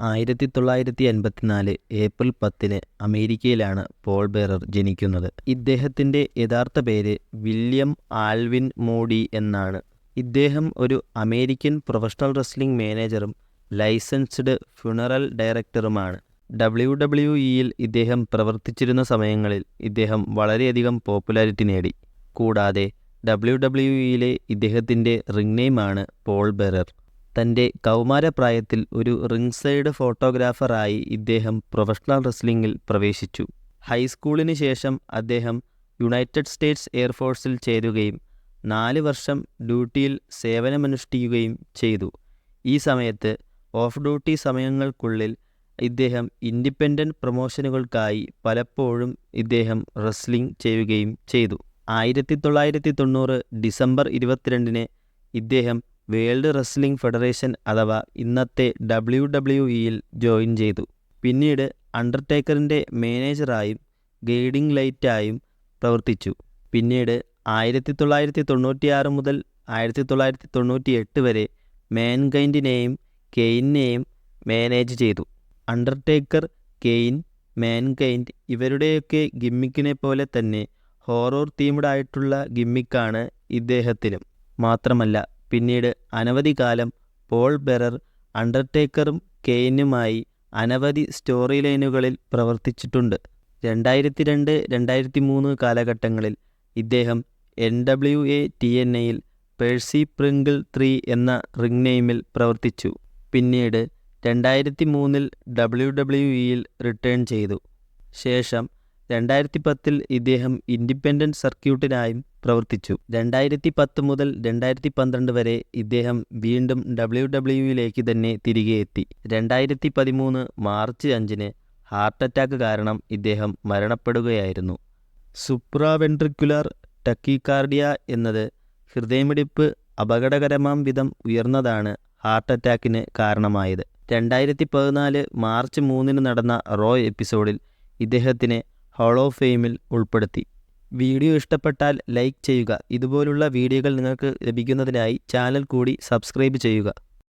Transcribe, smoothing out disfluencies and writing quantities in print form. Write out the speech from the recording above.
1984 April 10 അമേരിക്കയിലാണ് Paul bearer ജനിക്കുന്നത്. ഇദ്ദേഹത്തിൻ്റെ യഥാർത്ഥ പേര് വില്യം ആൽവിൻ മോഡി എന്നാണ്. ഇദ്ദേഹം ഒരു അമേരിക്കൻ പ്രൊഫഷണൽ റെസ്ലിംഗ് മാനേജറും ലൈസൻസ്ഡ് ഫ്യൂണറൽ ഡയറക്ടറുമാണ്. WWE-യിൽ ഇദ്ദേഹം പ്രവർത്തിച്ചിരുന്ന സമയങ്ങളിൽ ഇദ്ദേഹം വളരെയധികം പോപ്പുലാരിറ്റി നേടി. കൂടാതെ WWE-യിലെ ഇദ്ദേഹത്തിൻ്റെ റിംഗ് നെയിമാണ് പോൾ ബെയറർ. തൻ്റെ കൗമാരപ്രായത്തിൽ ഒരു റിംഗ് സൈഡ് ഫോട്ടോഗ്രാഫറായി ഇദ്ദേഹം പ്രൊഫഷണൽ റെസ്ലിംഗിൽ പ്രവേശിച്ചു. ഹൈസ്കൂളിന് ശേഷം അദ്ദേഹം യുണൈറ്റഡ് സ്റ്റേറ്റ്സ് എയർഫോഴ്സിൽ ചേരുകയും 4 വർഷം ഡ്യൂട്ടിയിൽ സേവനമനുഷ്ഠിക്കുകയും ചെയ്തു. ഈ സമയത്ത് ഓഫ് ഡ്യൂട്ടി സമയങ്ങൾക്കുള്ളിൽ ഇദ്ദേഹം ഇൻഡിപെൻഡൻ്റ് പ്രൊമോഷനുകൾക്കായി പലപ്പോഴും ഇദ്ദേഹം റെസ്ലിംഗ് ചെയ്യുകയും ചെയ്തു. 1990 ഡിസംബർ 22 ഇദ്ദേഹം വേൾഡ് റെസ്ലിംഗ് ഫെഡറേഷൻ അഥവാ ഇന്നത്തെ WWE-യിൽ ജോയിൻ ചെയ്തു. പിന്നീട് അണ്ടർടേക്കറിൻ്റെ മാനേജറായും ഗൈഡിംഗ് ലൈറ്റായും പ്രവർത്തിച്ചു. പിന്നീട് 1996 മുതൽ 1998 വരെ മാൻകൈൻഡിനെയും കെയ്നിനെയും മാനേജ് ചെയ്തു. അണ്ടർടേക്കർ, കെയ്ൻ, മാൻകൈൻഡ് ഇവരുടെയൊക്കെ ഗിമ്മിക്കിനെ പോലെ തന്നെ ഹൊറർ തീംഡ് ആയിട്ടുള്ള ഗിമ്മിക്കാണ് ഇദ്ദേഹത്തിനും. മാത്രമല്ല പിന്നീട് അനവധി കാലം പോൾ ബെയറർ അണ്ടർടേക്കറും കെയ്നുമായി അനവധി സ്റ്റോറി ലൈനുകളിൽ പ്രവർത്തിച്ചിട്ടുണ്ട്. 2002-2003 കാലഘട്ടങ്ങളിൽ ഇദ്ദേഹം NWA TNA-യിൽ പേഴ്സി പ്രിങ്കിൾ 3 എന്ന റിംഗ് നെയിമിൽ പ്രവർത്തിച്ചു. പിന്നീട് 2003 WWE-യിൽ റിട്ടേൺ ചെയ്തു. ശേഷം 2010 ഇദ്ദേഹം ഇൻഡിപെൻഡൻ്റ് സർക്യൂട്ടിനായും പ്രവർത്തിച്ചു. 2010 മുതൽ 2012 വരെ ഇദ്ദേഹം വീണ്ടും WWE-യിലേക്ക് തന്നെ തിരികെ എത്തി. 2013 മാർച്ച് 5 ഹാർട്ട് അറ്റാക്ക് കാരണം ഇദ്ദേഹം മരണപ്പെടുകയായിരുന്നു. സുപ്രാവെൻട്രിക്കുലർ ടക്കികാർഡിയ എന്നത് ഹൃദയമിടിപ്പ് അപകടകരമാം വിധം ഉയർന്നതാണ് ഹാർട്ട് അറ്റാക്കിന് കാരണമായത്. 2014 മാർച്ച് 3 നടന്ന റോ എപ്പിസോഡിൽ ഇദ്ദേഹത്തിനെ ഹാൾ ഓഫ് ഫെയിമിൽ ഉൾപ്പെടുത്തി. വീഡിയോ ഇഷ്ടപ്പെട്ടാൽ ലൈക്ക് ചെയ്യുക. ഇതുപോലുള്ള വീഡിയോകൾ നിങ്ങൾക്ക് ലഭിക്കുന്നതിനായി ചാനൽ കൂടി സബ്സ്ക്രൈബ് ചെയ്യുക.